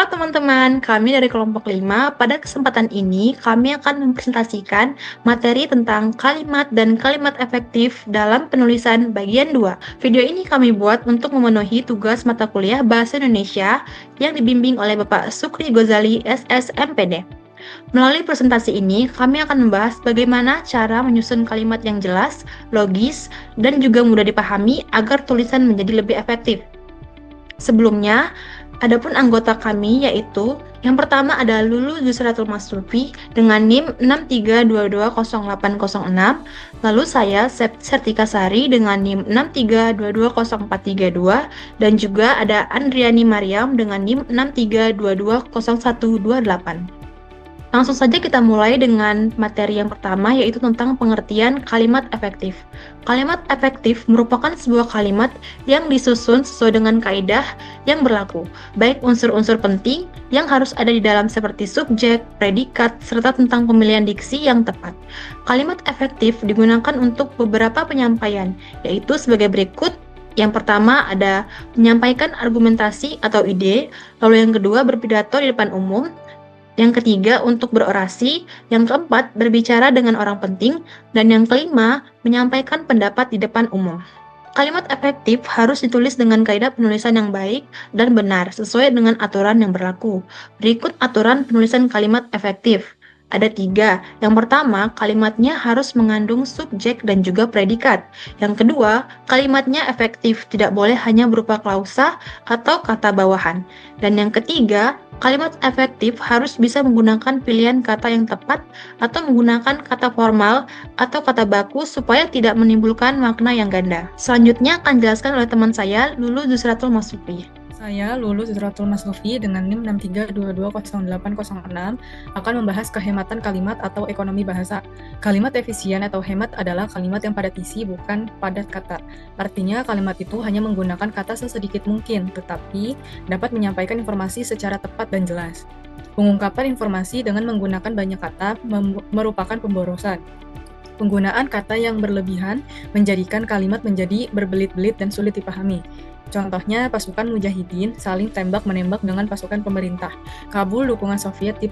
teman-teman, kami dari kelompok 5. Pada kesempatan ini, kami akan mempresentasikan materi tentang kalimat dan kalimat efektif dalam penulisan bagian 2. Video ini kami buat untuk memenuhi tugas mata kuliah Bahasa Indonesia yang dibimbing oleh Bapak Sukri Gozali, SSMPD. Melalui presentasi ini, kami akan membahas bagaimana cara menyusun kalimat yang jelas, logis, dan juga mudah dipahami agar tulisan menjadi lebih efektif. Sebelumnya, adapun anggota kami yaitu yang pertama ada Lulu Yusratul Masrufi dengan NIM 63220806, lalu saya Sertika Sari dengan NIM 63220432, dan juga ada Andriani Mariam dengan NIM 63220128. Langsung saja kita mulai dengan materi yang pertama, yaitu tentang pengertian kalimat efektif. Kalimat efektif merupakan sebuah kalimat yang disusun sesuai dengan kaidah yang berlaku, baik unsur-unsur penting yang harus ada di dalam seperti subjek, predikat, serta tentang pemilihan diksi yang tepat. Kalimat efektif digunakan untuk beberapa penyampaian, yaitu sebagai berikut. Yang pertama ada menyampaikan argumentasi atau ide, lalu yang kedua berpidato di depan umum, yang ketiga untuk berorasi, yang keempat berbicara dengan orang penting, dan yang kelima menyampaikan pendapat di depan umum. Kalimat efektif harus ditulis dengan kaidah penulisan yang baik dan benar sesuai dengan aturan yang berlaku. Berikut aturan penulisan kalimat efektif. Ada 3. Yang pertama, kalimatnya harus mengandung subjek dan juga predikat. Yang kedua, kalimatnya efektif, tidak boleh hanya berupa klausa atau kata bawahan. Dan yang ketiga, kalimat efektif harus bisa menggunakan pilihan kata yang tepat atau menggunakan kata formal atau kata baku supaya tidak menimbulkan makna yang ganda. Selanjutnya akan dijelaskan oleh teman saya, Lulu Yusratul Masrufi. Saya Lulu Yusratul Masrufi dengan NIM 63220806 akan membahas kehematan kalimat atau ekonomi bahasa. Kalimat efisien atau hemat adalah kalimat yang padat isi bukan padat kata. Artinya kalimat itu hanya menggunakan kata sesedikit mungkin, tetapi dapat menyampaikan informasi secara tepat dan jelas. Pengungkapan informasi dengan menggunakan banyak kata merupakan pemborosan. Penggunaan kata yang berlebihan menjadikan kalimat menjadi berbelit-belit dan sulit dipahami. Contohnya, pasukan Mujahidin saling tembak-menembak dengan pasukan pemerintah. Kabul dukungan Soviet di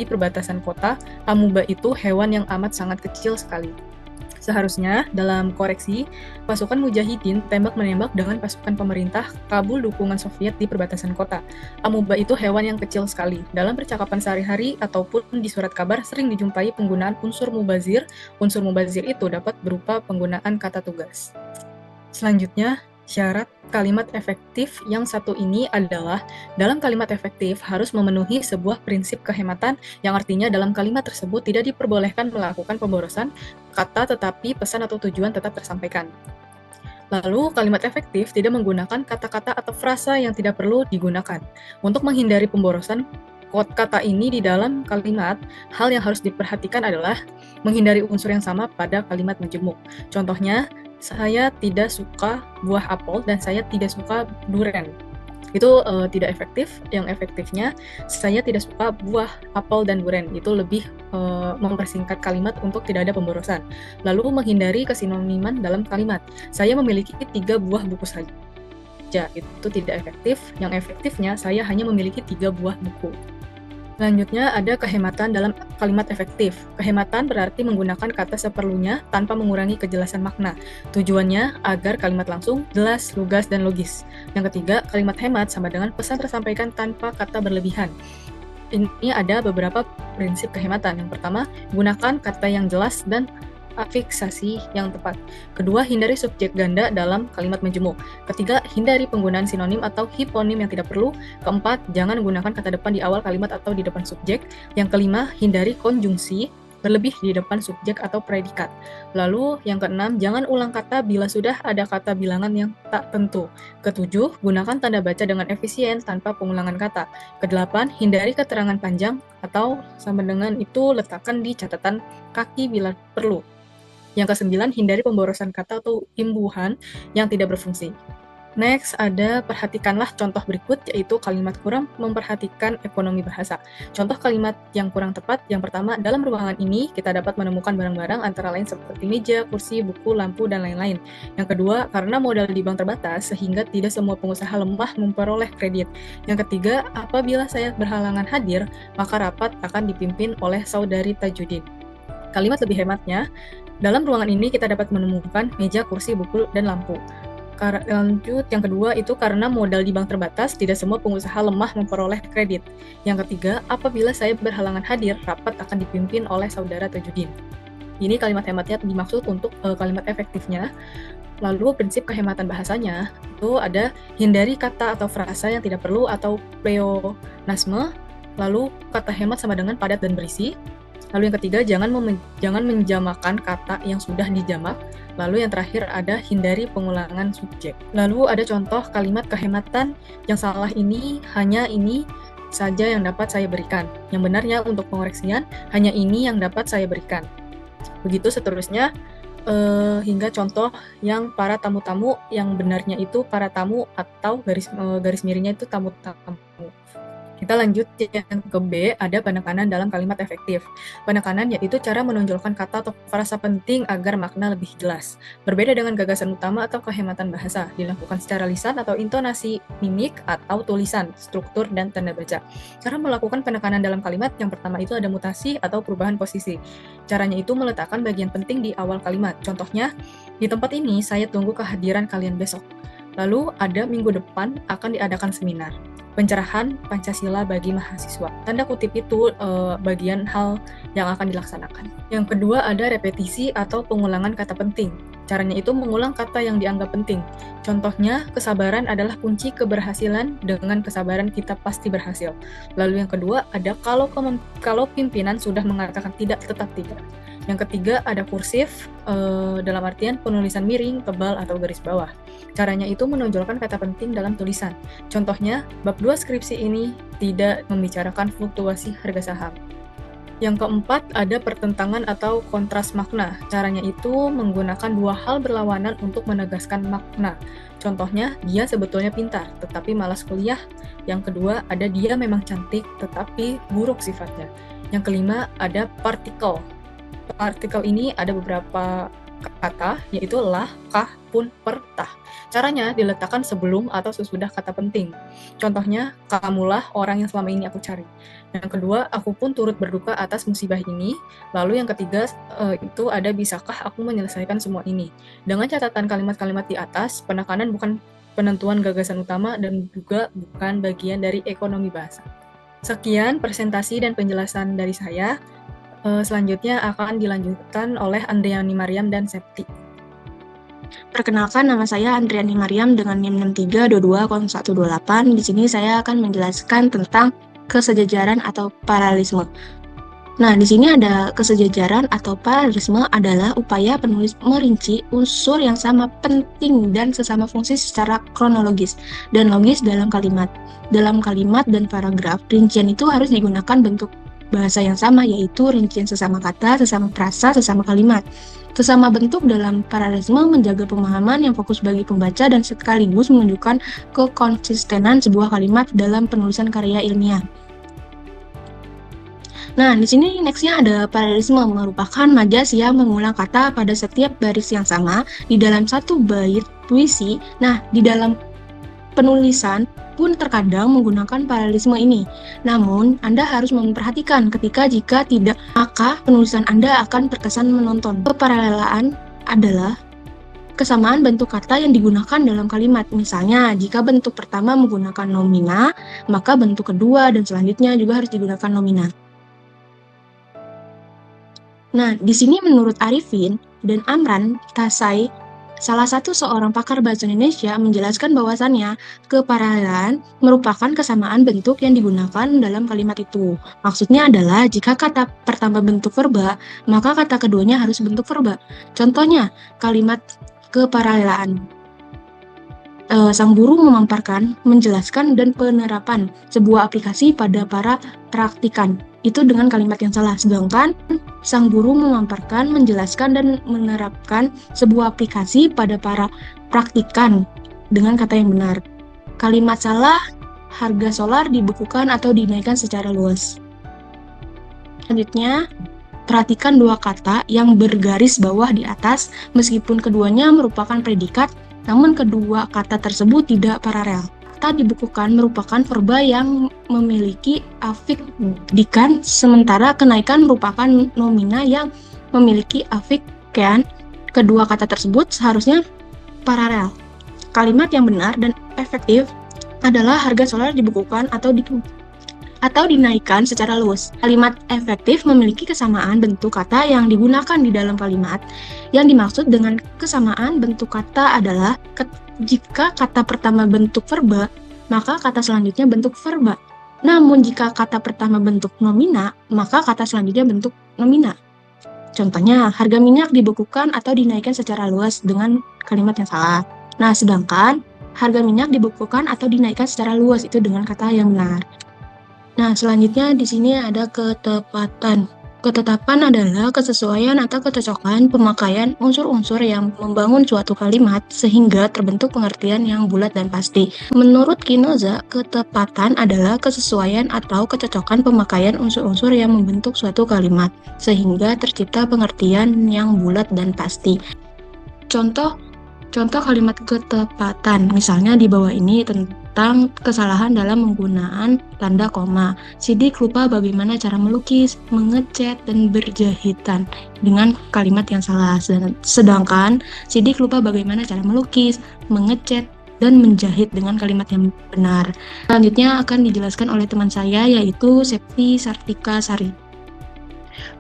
perbatasan kota. Amuba itu hewan yang amat sangat kecil sekali. Seharusnya, dalam koreksi, pasukan Mujahidin tembak-menembak dengan pasukan pemerintah. Kabul dukungan Soviet di perbatasan kota. Amuba itu hewan yang kecil sekali. Dalam percakapan sehari-hari ataupun di surat kabar sering dijumpai penggunaan unsur mubazir. Unsur mubazir itu dapat berupa penggunaan kata tugas. Selanjutnya, syarat kalimat efektif yang satu ini adalah dalam kalimat efektif harus memenuhi sebuah prinsip kehematan yang artinya dalam kalimat tersebut tidak diperbolehkan melakukan pemborosan kata tetapi pesan atau tujuan tetap tersampaikan. Lalu, kalimat efektif tidak menggunakan kata-kata atau frasa yang tidak perlu digunakan. Untuk menghindari pemborosan kata ini di dalam kalimat, hal yang harus diperhatikan adalah menghindari unsur yang sama pada kalimat majemuk. Contohnya, saya tidak suka buah apel dan saya tidak suka durian. Itu tidak efektif. Yang efektifnya, saya tidak suka buah apel dan durian. Itu lebih mempersingkat kalimat untuk tidak ada pemborosan. Lalu menghindari kesinoniman dalam kalimat. Saya memiliki 3 buah buku saja. Itu tidak efektif. Yang efektifnya, saya hanya memiliki 3 buah buku. Selanjutnya ada kehematan dalam kalimat efektif. Kehematan berarti menggunakan kata seperlunya tanpa mengurangi kejelasan makna. Tujuannya agar kalimat langsung, jelas, lugas, dan logis. Yang ketiga, kalimat hemat sama dengan pesan tersampaikan tanpa kata berlebihan. Ini ada beberapa prinsip kehematan. Yang pertama, gunakan kata yang jelas dan afiksasi yang tepat. Kedua, hindari subjek ganda dalam kalimat majemuk. Ketiga, hindari penggunaan sinonim atau hiponim yang tidak perlu. Keempat, jangan gunakan kata depan di awal kalimat atau di depan subjek. Yang kelima, hindari konjungsi berlebih di depan subjek atau predikat. Lalu, yang keenam, jangan ulang kata bila sudah ada kata bilangan yang tak tentu. Ketujuh, gunakan tanda baca dengan efisien tanpa pengulangan kata. Kedelapan, hindari keterangan panjang atau sama dengan itu letakkan di catatan kaki bila perlu. Yang kesembilan, hindari pemborosan kata atau imbuhan yang tidak berfungsi. Next, ada perhatikanlah contoh berikut, yaitu kalimat kurang memperhatikan ekonomi bahasa. Contoh kalimat yang kurang tepat, yang pertama, dalam ruangan ini kita dapat menemukan barang-barang antara lain seperti meja, kursi, buku, lampu, dan lain-lain. Yang kedua, karena modal di bank terbatas, sehingga tidak semua pengusaha lemah memperoleh kredit. Yang ketiga, apabila saya berhalangan hadir, maka rapat akan dipimpin oleh saudari Tajudin. Kalimat lebih hematnya, dalam ruangan ini kita dapat menemukan meja, kursi, buku, dan lampu. Lanjut, yang kedua itu karena modal di bank terbatas, tidak semua pengusaha lemah memperoleh kredit. Yang ketiga, apabila saya berhalangan hadir, rapat akan dipimpin oleh saudara Tajudin. Ini kalimat hematnya dimaksud untuk kalimat efektifnya. Lalu prinsip kehematan bahasanya itu ada hindari kata atau frasa yang tidak perlu atau pleonasme. Lalu kata hemat sama dengan padat dan berisi. Lalu yang ketiga, jangan menjamakan kata yang sudah dijamak. Lalu yang terakhir ada hindari pengulangan subjek. Lalu ada contoh kalimat kehematan yang salah ini, hanya ini saja yang dapat saya berikan. Yang benarnya untuk pengoreksian, hanya ini yang dapat saya berikan. Begitu seterusnya, hingga contoh yang para tamu-tamu, yang benarnya itu para tamu atau garis miringnya itu tamu-tamu. Kita lanjut yang ke B, ada penekanan dalam kalimat efektif. Penekanan yaitu cara menonjolkan kata atau frasa penting agar makna lebih jelas. Berbeda dengan gagasan utama atau kehematan bahasa, dilakukan secara lisan atau intonasi, mimik, atau tulisan, struktur, dan tanda baca. Cara melakukan penekanan dalam kalimat yang pertama itu ada mutasi atau perubahan posisi. Caranya itu meletakkan bagian penting di awal kalimat. Contohnya, di tempat ini saya tunggu kehadiran kalian besok. Lalu ada minggu depan akan diadakan seminar. Pencerahan Pancasila bagi mahasiswa. Tanda kutip itu bagian hal yang akan dilaksanakan. Yang kedua ada repetisi atau pengulangan kata penting. Caranya itu mengulang kata yang dianggap penting. Contohnya, kesabaran adalah kunci keberhasilan, dengan kesabaran kita pasti berhasil. Lalu yang kedua ada kalau pimpinan sudah mengatakan tidak, tetap tidak. Yang ketiga ada kursif, dalam artian penulisan miring, tebal, atau garis bawah. Caranya itu menonjolkan kata penting dalam tulisan. Contohnya, bab 2 skripsi ini tidak membicarakan fluktuasi harga saham. Yang keempat, ada pertentangan atau kontras makna. Caranya itu menggunakan dua hal berlawanan untuk menegaskan makna. Contohnya, dia sebetulnya pintar, tetapi malas kuliah. Yang kedua, ada dia memang cantik, tetapi buruk sifatnya. Yang kelima, ada partikel. Partikel ini ada beberapa kata, yaitu lah, kah, pun, per, tah. Caranya diletakkan sebelum atau sesudah kata penting. Contohnya, kamulah orang yang selama ini aku cari. Yang kedua, aku pun turut berduka atas musibah ini. Lalu yang ketiga, itu ada bisakah aku menyelesaikan semua ini. Dengan catatan kalimat-kalimat di atas, penekanan bukan penentuan gagasan utama dan juga bukan bagian dari ekonomi bahasa. Sekian presentasi dan penjelasan dari saya. Selanjutnya akan dilanjutkan oleh Andriani Mariam dan Septi. Perkenalkan, nama saya Andriani Mariam dengan NIM 63220128. Di sini saya akan menjelaskan tentang kesejajaran atau paralelisme. Nah, di sini ada kesejajaran atau paralelisme adalah upaya penulis merinci unsur yang sama penting dan sesama fungsi secara kronologis dan logis dalam kalimat. Dalam kalimat dan paragraf, rincian itu harus digunakan bentuk bahasa yang sama, yaitu rincian sesama kata, sesama frasa, sesama kalimat. Sesama bentuk dalam paralelisme menjaga pemahaman yang fokus bagi pembaca dan sekaligus menunjukkan kekonsistenan sebuah kalimat dalam penulisan karya ilmiah. Nah, di sini nextnya ada paralelisme, merupakan majas yang mengulang kata pada setiap baris yang sama di dalam satu bait puisi. Nah, di dalam penulisan pun terkadang menggunakan paralelisme ini. Namun, Anda harus memperhatikan jika tidak, maka penulisan Anda akan terkesan menonton. Keparalelaan adalah kesamaan bentuk kata yang digunakan dalam kalimat. Misalnya, jika bentuk pertama menggunakan nomina, maka bentuk kedua dan selanjutnya juga harus digunakan nomina. Nah, di sini menurut Arifin dan Amran Tasai, salah satu seorang pakar bahasa Indonesia, menjelaskan bahwasannya keparalelan merupakan kesamaan bentuk yang digunakan dalam kalimat itu. Maksudnya adalah jika kata pertama bentuk verba, maka kata keduanya harus bentuk verba. Contohnya, kalimat keparalelaan. Sang guru memaparkan, menjelaskan, dan penerapan sebuah aplikasi pada para praktikan. Itu dengan kalimat yang salah. Sedangkan sang guru memaparkan, menjelaskan, dan menerapkan sebuah aplikasi pada para praktikan. dengan kata yang benar. Kalimat salah, harga solar dibekukan atau dinaikkan secara luas. Selanjutnya, perhatikan dua kata yang bergaris bawah di atas, meskipun keduanya merupakan predikat, namun kedua kata tersebut tidak paralel. Kata dibekukan merupakan verba yang memiliki afik dikan, sementara kenaikan merupakan nomina yang memiliki afik kean. Kedua kata tersebut seharusnya paralel. Kalimat yang benar dan efektif adalah harga solar dibekukan atau dinaikkan secara luas. Kalimat efektif memiliki kesamaan bentuk kata yang digunakan di dalam kalimat. Yang dimaksud dengan kesamaan bentuk kata adalah jika kata pertama bentuk verba, maka kata selanjutnya bentuk verba. Namun jika kata pertama bentuk nomina, maka kata selanjutnya bentuk nomina. Contohnya, harga minyak dibekukan atau dinaikkan secara luas dengan kalimat yang salah. Nah, sedangkan harga minyak dibekukan atau dinaikkan secara luas itu dengan kata yang benar. Nah, selanjutnya di sini ada ketepatan. Ketetapan adalah kesesuaian atau kecocokan pemakaian unsur-unsur yang membangun suatu kalimat sehingga terbentuk pengertian yang bulat dan pasti. Menurut Kinoza, ketepatan adalah kesesuaian atau kecocokan pemakaian unsur-unsur yang membentuk suatu kalimat sehingga tercipta pengertian yang bulat dan pasti. Contoh kalimat ketepatan, misalnya di bawah ini tentang kesalahan dalam penggunaan tanda koma. Sidik lupa bagaimana cara melukis, mengecat, dan berjahitan dengan kalimat yang salah. Sedangkan Sidik lupa bagaimana cara melukis, mengecat, dan menjahit dengan kalimat yang benar. Selanjutnya akan dijelaskan oleh teman saya, yaitu Septi Sartika Sari.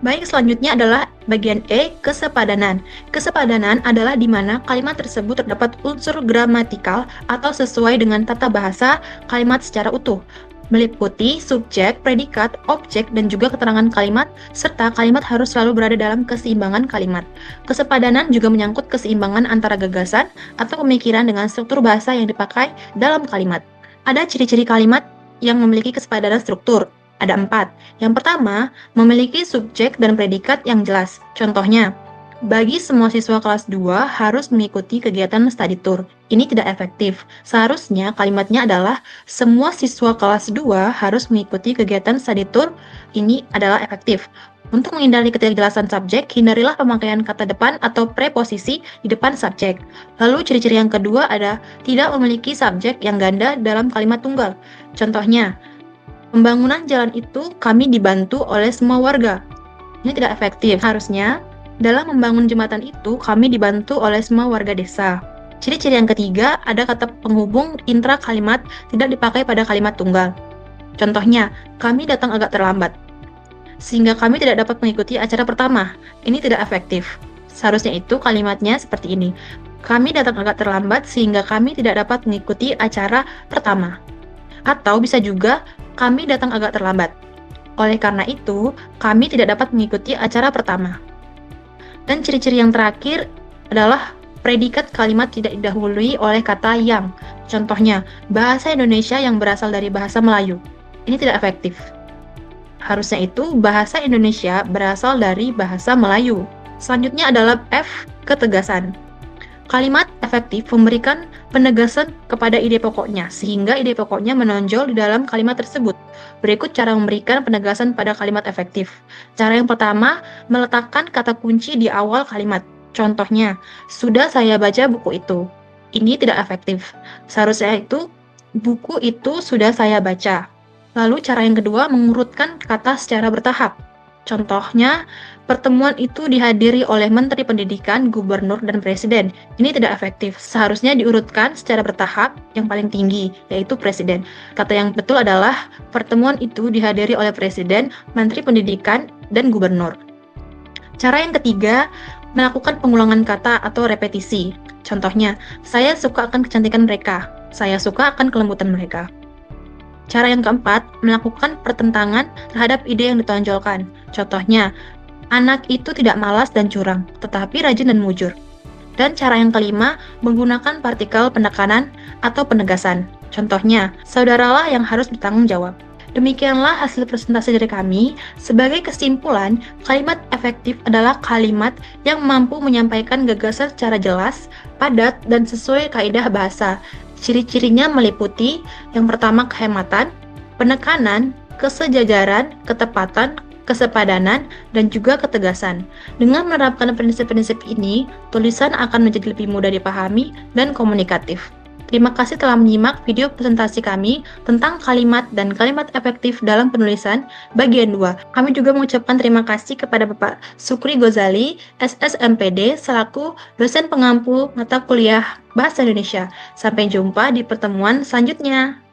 Baik, selanjutnya adalah bagian E, kesepadanan. Kesepadanan adalah di mana kalimat tersebut terdapat unsur gramatikal atau sesuai dengan tata bahasa kalimat secara utuh, meliputi subjek, predikat, objek, dan juga keterangan kalimat, serta kalimat harus selalu berada dalam keseimbangan kalimat. Kesepadanan juga menyangkut keseimbangan antara gagasan atau pemikiran dengan struktur bahasa yang dipakai dalam kalimat. Ada ciri-ciri kalimat yang memiliki kesepadanan struktur. Ada 4. Yang pertama, memiliki subjek dan predikat yang jelas. Contohnya, bagi semua siswa kelas 2 harus mengikuti kegiatan study tour. Ini tidak efektif. Seharusnya kalimatnya adalah semua siswa kelas 2 harus mengikuti kegiatan study tour. Ini adalah efektif. Untuk menghindari ketidakjelasan subjek, hindarilah pemakaian kata depan atau preposisi di depan subjek. Lalu ciri-ciri yang kedua ada tidak memiliki subjek yang ganda dalam kalimat tunggal. Contohnya, pembangunan jalan itu kami dibantu oleh semua warga. Ini tidak efektif. Harusnya, dalam membangun jembatan itu kami dibantu oleh semua warga desa. Ciri-ciri yang ketiga, ada kata penghubung intra kalimat tidak dipakai pada kalimat tunggal. Contohnya, kami datang agak terlambat, sehingga kami tidak dapat mengikuti acara pertama. Ini tidak efektif. Seharusnya itu kalimatnya seperti ini. Kami datang agak terlambat sehingga kami tidak dapat mengikuti acara pertama. Atau bisa juga, kami datang agak terlambat. Oleh karena itu, kami tidak dapat mengikuti acara pertama. Dan ciri-ciri yang terakhir adalah predikat kalimat tidak didahului oleh kata yang. Contohnya, bahasa Indonesia yang berasal dari bahasa Melayu. Ini tidak efektif. Harusnya itu bahasa Indonesia berasal dari bahasa Melayu. Selanjutnya adalah F, ketegasan. Kalimat efektif memberikan penegasan kepada ide pokoknya, sehingga ide pokoknya menonjol di dalam kalimat tersebut. Berikut cara memberikan penegasan pada kalimat efektif. Cara yang pertama, meletakkan kata kunci di awal kalimat. Contohnya, sudah saya baca buku itu. Ini tidak efektif. Seharusnya itu, buku itu sudah saya baca. Lalu cara yang kedua, mengurutkan kata secara bertahap. Contohnya, pertemuan itu dihadiri oleh Menteri Pendidikan, Gubernur, dan Presiden. Ini tidak efektif. Seharusnya diurutkan secara bertahap yang paling tinggi, yaitu Presiden. Kata yang betul adalah pertemuan itu dihadiri oleh Presiden, Menteri Pendidikan, dan Gubernur. Cara yang ketiga, melakukan pengulangan kata atau repetisi. Contohnya, saya suka akan kecantikan mereka. Saya suka akan kelembutan mereka. Cara yang keempat, melakukan pertentangan terhadap ide yang ditonjolkan. Contohnya, anak itu tidak malas dan curang, tetapi rajin dan mujur. Dan cara yang kelima, menggunakan partikel penekanan atau penegasan. Contohnya, saudaralah yang harus bertanggung jawab. Demikianlah hasil presentasi dari kami. Sebagai kesimpulan, kalimat efektif adalah kalimat yang mampu menyampaikan gagasan secara jelas, padat, dan sesuai kaidah bahasa. Ciri-cirinya meliputi yang pertama kehematan, penekanan, kesejajaran, ketepatan, kesepadanan, dan juga ketegasan. Dengan menerapkan prinsip-prinsip ini, tulisan akan menjadi lebih mudah dipahami dan komunikatif. Terima kasih telah menyimak video presentasi kami tentang kalimat dan kalimat efektif dalam penulisan bagian 2. Kami juga mengucapkan terima kasih kepada Bapak Sukri Gozali, SSMPD, selaku dosen pengampu mata kuliah Bahasa Indonesia. Sampai jumpa di pertemuan selanjutnya.